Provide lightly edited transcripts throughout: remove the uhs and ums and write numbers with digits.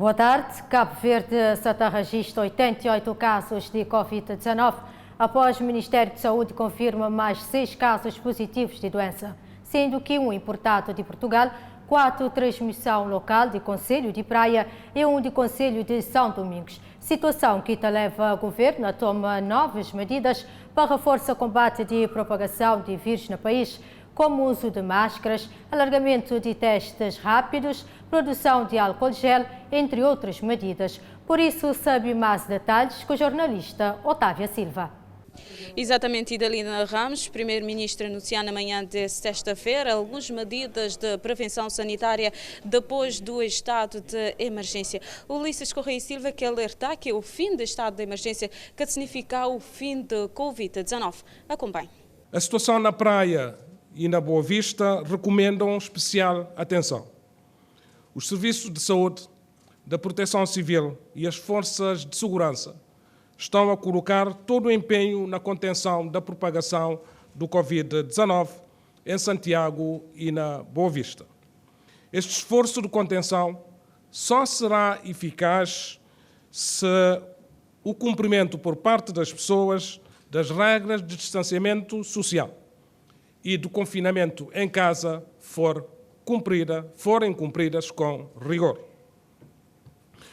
Boa tarde. Cabo Verde Santa registra 88 casos de Covid-19 após o Ministério de Saúde confirma mais 6 casos positivos de doença, sendo que um importado de Portugal, 4 transmissão local de Conselho de Praia e 1 de Conselho de São Domingos. Situação que leva o governo a tomar novas medidas para reforçar o combate de propagação de vírus no país, como o uso de máscaras, alargamento de testes rápidos, produção de álcool gel, entre outras medidas. Por isso, sabe mais detalhes com o jornalista Otávia Silva. Exatamente, Idalina Ramos, primeiro-ministro, anunciou na manhã de sexta-feira algumas medidas de prevenção sanitária depois do estado de emergência. O Ulisses Correia Silva que alerta que o fim do estado de emergência que significa o fim de Covid-19. Acompanhe. A situação na praia e na Boa Vista recomendam especial atenção. Os serviços de saúde, da proteção civil e as forças de segurança estão a colocar todo o empenho na contenção da propagação do Covid-19 em Santiago e na Boa Vista. Este esforço de contenção só será eficaz se o cumprimento por parte das pessoas das regras de distanciamento social e do confinamento em casa forem cumpridas com rigor.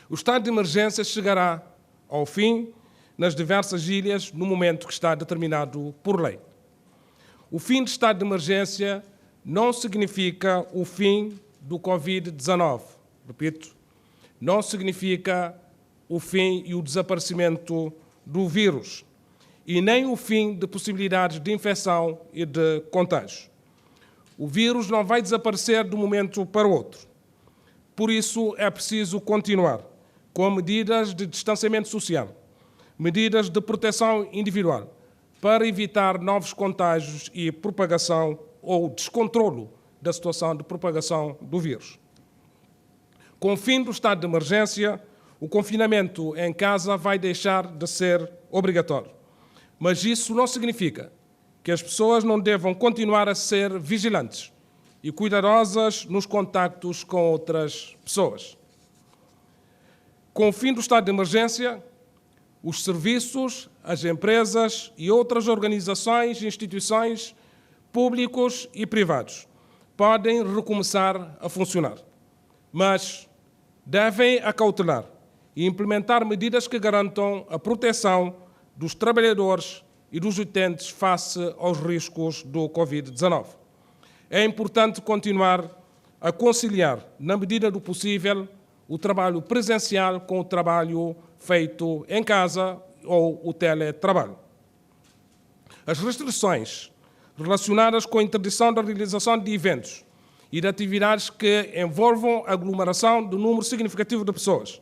O estado de emergência chegará ao fim nas diversas ilhas no momento que está determinado por lei. O fim do estado de emergência não significa o fim do Covid-19. Repito, não significa o fim e o desaparecimento do vírus e nem o fim de possibilidades de infecção e de contágio. O vírus não vai desaparecer de um momento para o outro. Por isso, é preciso continuar com medidas de distanciamento social, medidas de proteção individual, para evitar novos contágios e propagação ou descontrolo da situação de propagação do vírus. Com o fim do estado de emergência, o confinamento em casa vai deixar de ser obrigatório. Mas isso não significa que as pessoas não devam continuar a ser vigilantes e cuidadosas nos contactos com outras pessoas. Com o fim do estado de emergência, os serviços, as empresas e outras organizações e instituições públicos e privados podem recomeçar a funcionar, mas devem acautelar e implementar medidas que garantam a proteção dos trabalhadores e dos utentes face aos riscos do Covid-19. É importante continuar a conciliar, na medida do possível, o trabalho presencial com o trabalho feito em casa ou o teletrabalho. As restrições relacionadas com a interdição da realização de eventos e de atividades que envolvam aglomeração de número significativo de pessoas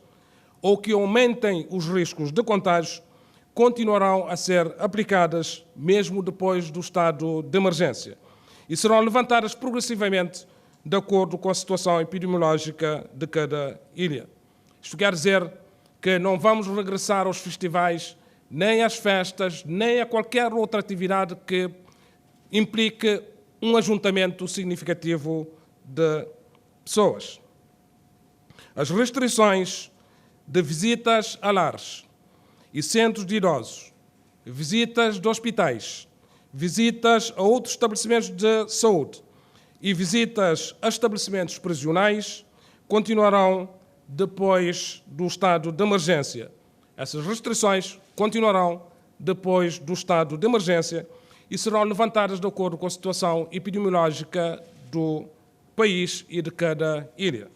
ou que aumentem os riscos de contágio continuarão a ser aplicadas mesmo depois do estado de emergência e serão levantadas progressivamente de acordo com a situação epidemiológica de cada ilha. Isto quer dizer que não vamos regressar aos festivais, nem às festas, nem a qualquer outra atividade que implique um ajuntamento significativo de pessoas. As restrições de visitas a lares e centros de idosos, visitas de hospitais, visitas a outros estabelecimentos de saúde e visitas a estabelecimentos prisionais continuarão depois do estado de emergência. Essas restrições continuarão depois do estado de emergência e serão levantadas de acordo com a situação epidemiológica do país e de cada ilha.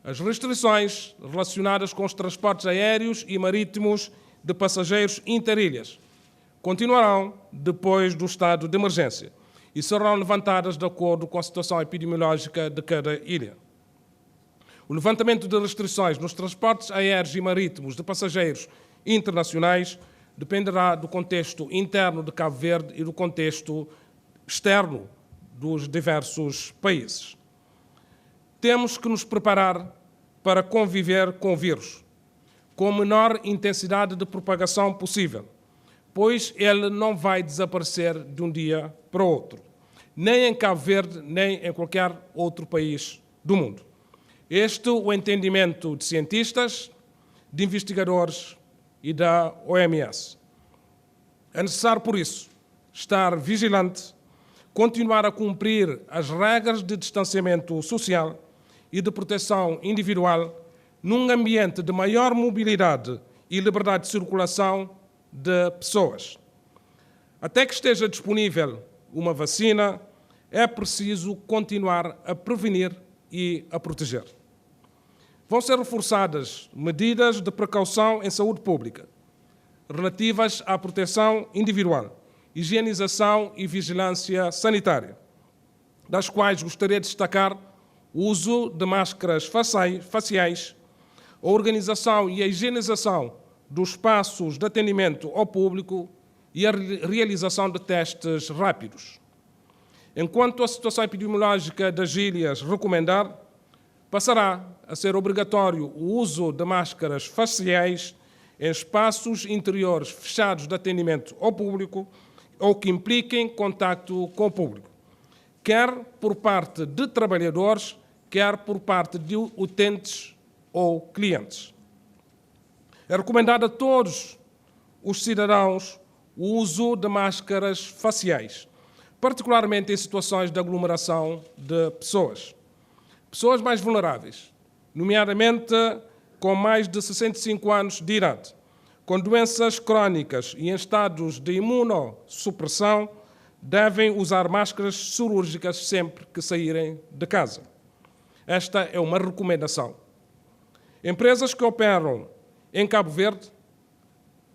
As restrições relacionadas com os transportes aéreos e marítimos de passageiros interilhas continuarão depois do estado de emergência e serão levantadas de acordo com a situação epidemiológica de cada ilha. O levantamento de restrições nos transportes aéreos e marítimos de passageiros internacionais dependerá do contexto interno de Cabo Verde e do contexto externo dos diversos países. Temos que nos preparar para conviver com o vírus, com a menor intensidade de propagação possível, pois ele não vai desaparecer de um dia para o outro, nem em Cabo Verde, nem em qualquer outro país do mundo. Este o entendimento de cientistas, de investigadores e da OMS. É necessário, por isso, estar vigilante, continuar a cumprir as regras de distanciamento social e de proteção individual num ambiente de maior mobilidade e liberdade de circulação de pessoas. Até que esteja disponível uma vacina, é preciso continuar a prevenir e a proteger. Vão ser reforçadas medidas de precaução em saúde pública, relativas à proteção individual, higienização e vigilância sanitária, das quais gostaria de destacar o uso de máscaras faciais, a organização e a higienização dos espaços de atendimento ao público e a realização de testes rápidos. Enquanto a situação epidemiológica das ilhas recomendar, passará a ser obrigatório o uso de máscaras faciais em espaços interiores fechados de atendimento ao público ou que impliquem contacto com o público, quer por parte de trabalhadores, quer por parte de utentes ou clientes. É recomendado a todos os cidadãos o uso de máscaras faciais, particularmente em situações de aglomeração de pessoas. Pessoas mais vulneráveis, nomeadamente com mais de 65 anos de idade, com doenças crónicas e em estados de imunossupressão, devem usar máscaras cirúrgicas sempre que saírem de casa. Esta é uma recomendação. Empresas que operam em Cabo Verde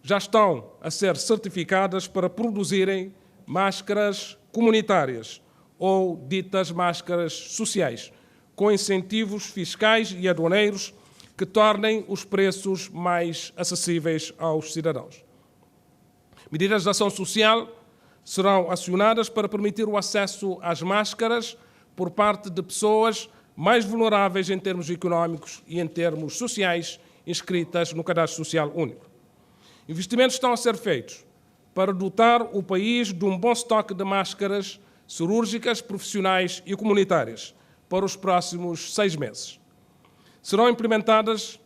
já estão a ser certificadas para produzirem máscaras comunitárias ou ditas máscaras sociais, com incentivos fiscais e aduaneiros que tornem os preços mais acessíveis aos cidadãos. Medidas de ação social serão acionadas para permitir o acesso às máscaras por parte de pessoas mais vulneráveis em termos económicos e em termos sociais inscritas no Cadastro Social Único. Investimentos estão a ser feitos para dotar o país de um bom estoque de máscaras cirúrgicas, profissionais e comunitárias para os próximos 6 meses. Serão implementadas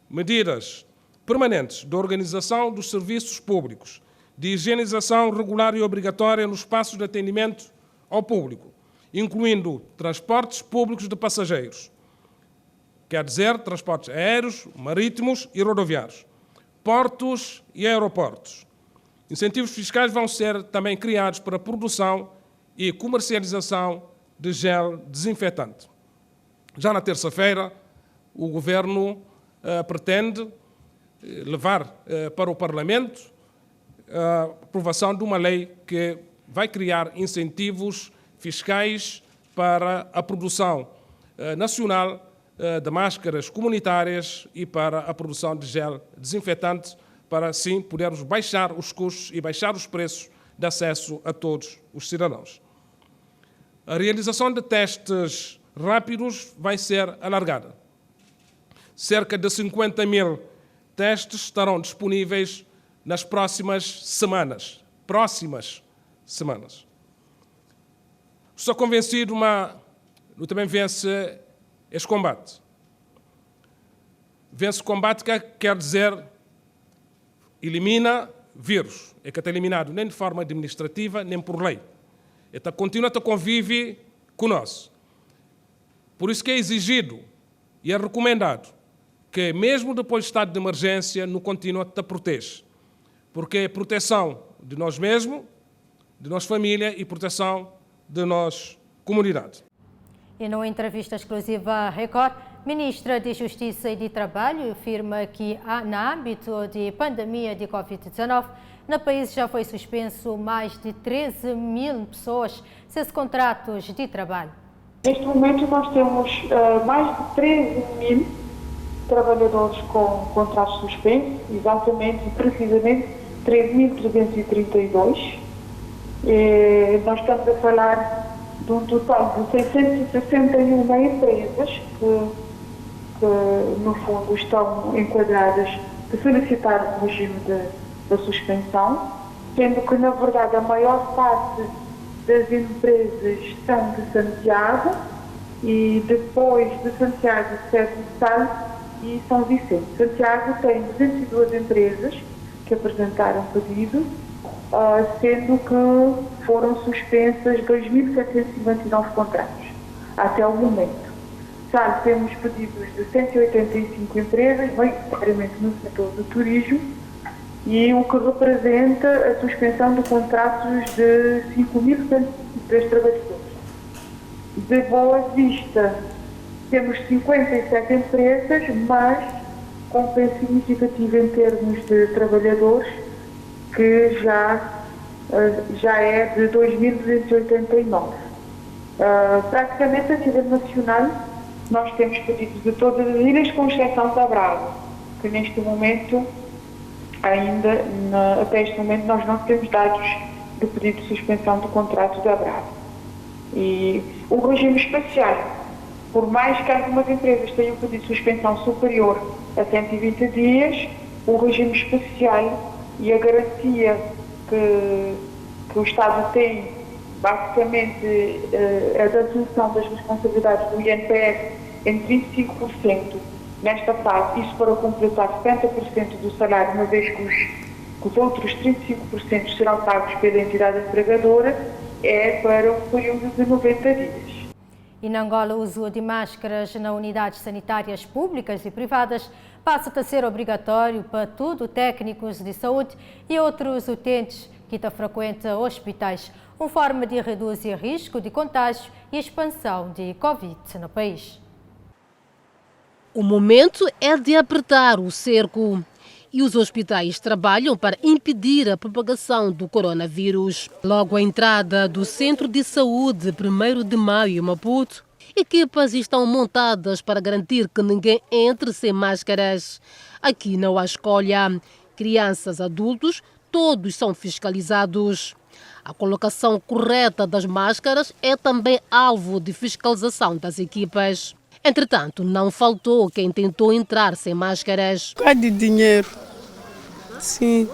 medidas permanentes de organização dos serviços públicos, de higienização regular e obrigatória nos espaços de atendimento ao público, incluindo transportes públicos de passageiros, quer dizer, transportes aéreos, marítimos e rodoviários, portos e aeroportos. Incentivos fiscais vão ser também criados para a produção e comercialização de gel desinfetante. Já na terça-feira, o Governo pretende levar para o Parlamento a aprovação de uma lei que vai criar incentivos fiscais para a produção nacional de máscaras comunitárias e para a produção de gel desinfetante, para assim podermos baixar os custos e baixar os preços de acesso a todos os cidadãos. A realização de testes rápidos vai ser alargada. Cerca de 50 mil testes estarão disponíveis nas próximas semanas. Estou convencido, eu também vence este combate. Vence o combate que quer dizer elimina vírus. É que está eliminado nem de forma administrativa, nem por lei. Ele continua a conviver conosco. Por isso que é exigido e é recomendado que, mesmo depois do estado de emergência, nos continue a proteger. Porque é proteção de nós mesmos, de nossa família e proteção de nossa comunidade. E numa entrevista exclusiva à Record, Ministra de Justiça e de Trabalho afirma que, no âmbito de pandemia de Covid-19, no país já foi suspenso mais de 13 mil pessoas sem contratos de trabalho. Neste momento nós temos mais de 13 mil trabalhadores com contratos suspensos, exatamente e precisamente 13.332. Nós estamos a falar de um total de 661 empresas que no fundo estão enquadradas de solicitar o regime da suspensão, sendo que na verdade a maior parte das empresas são de Santiago e depois de Santiago, Sete Sal e São Vicente. Santiago tem 202 empresas que apresentaram pedido, sendo que foram suspensas 2.759 contratos até o momento. Sal, temos pedidos de 185 empresas, maioritariamente no setor do turismo, e o que representa a suspensão de contratos de 5.103 trabalhadores. De Boa Vista, temos 57 empresas, mas com um peso significativo em termos de trabalhadores, que já é de 2.289. Praticamente a nível nacional, nós temos pedidos de todas as ilhas, com exceção da Brava, que neste momento, até este momento, nós não temos dados de pedido de suspensão do contrato da Brava. E o regime especial, por mais que algumas empresas tenham pedido de suspensão superior a 120 dias, o regime especial e a garantia que o Estado tem, basicamente, é da dedução das responsabilidades do INPS em 25% nesta fase, isso para completar 70% do salário, uma vez que os outros 35% serão pagos pela entidade empregadora, é para um período de 90 dias. E na Angola, o uso de máscaras nas unidades sanitárias públicas e privadas passa a ser obrigatório para todos técnicos de saúde e outros utentes que frequentam hospitais, uma forma de reduzir risco de contágio e expansão de Covid no país. O momento é de apertar o cerco. E os hospitais trabalham para impedir a propagação do coronavírus. Logo à entrada do Centro de Saúde 1º de Maio, em Maputo, equipas estão montadas para garantir que ninguém entre sem máscaras. Aqui não há escolha. Crianças, adultos, todos são fiscalizados. A colocação correta das máscaras é também alvo de fiscalização das equipas. Entretanto, não faltou quem tentou entrar sem máscaras. Por causa de dinheiro, sim.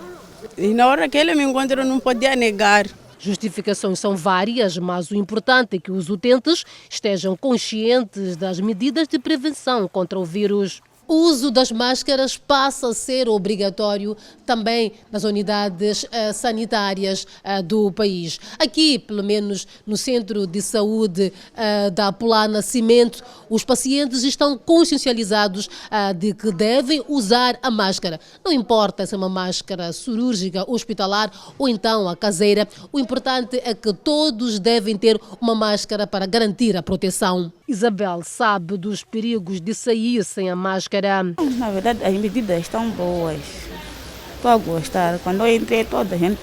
E na hora que ele me encontrou, não podia negar. Justificações são várias, mas o importante é que os utentes estejam conscientes das medidas de prevenção contra o vírus. O uso das máscaras passa a ser obrigatório também nas unidades sanitárias do país. Aqui, pelo menos no Centro de Saúde da Pular Nascimento, os pacientes estão consciencializados de que devem usar a máscara. Não importa se é uma máscara cirúrgica, hospitalar ou então a caseira, o importante é que todos devem ter uma máscara para garantir a proteção. Isabel sabe dos perigos de sair sem a máscara. Na verdade, as medidas estão boas. Estou a gostar. Quando eu entrei, toda a gente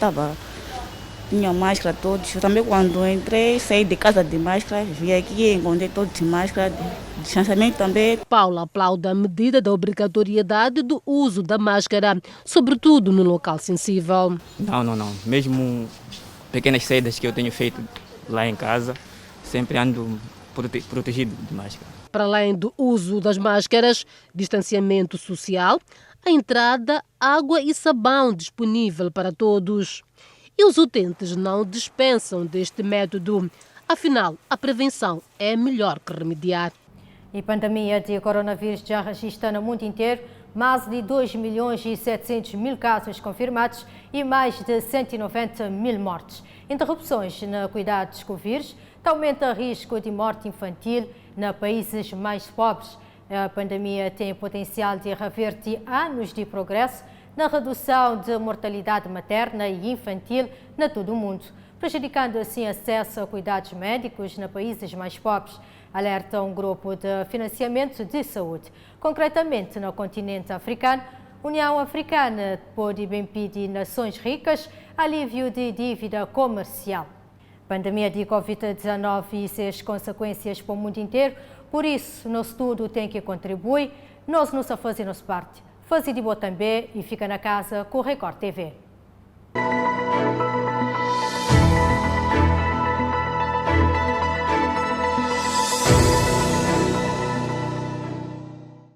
tinha máscara, todos. Também quando eu entrei, saí de casa de máscara, vim aqui e encontrei todos de máscara, de distanciamento também. Paula aplaude a medida da obrigatoriedade do uso da máscara, sobretudo no local sensível. Não. Mesmo pequenas saídas que eu tenho feito lá em casa, sempre ando protegido de máscara. Para além do uso das máscaras, distanciamento social, a entrada, água e sabão disponível para todos. E os utentes não dispensam deste método. Afinal, a prevenção é melhor que remediar. E a pandemia de coronavírus já registra no mundo inteiro mais de 2.700.000 casos confirmados e mais de 190.000 mortes. Interrupções no cuidados com o vírus aumenta o risco de morte infantil nos países mais pobres. A pandemia tem potencial de reverter anos de progresso na redução de mortalidade materna e infantil na todo o mundo, prejudicando assim acesso a cuidados médicos nos países mais pobres, alerta um grupo de financiamento de saúde. Concretamente, no continente africano, a União Africana pode bem pedir nações ricas alívio de dívida comercial. A pandemia de Covid-19 e suas consequências para o mundo inteiro, por isso, nosso estudo tem que contribuir, nós não só fazemos parte. Fazer de boa também e fica na casa com o Record TV.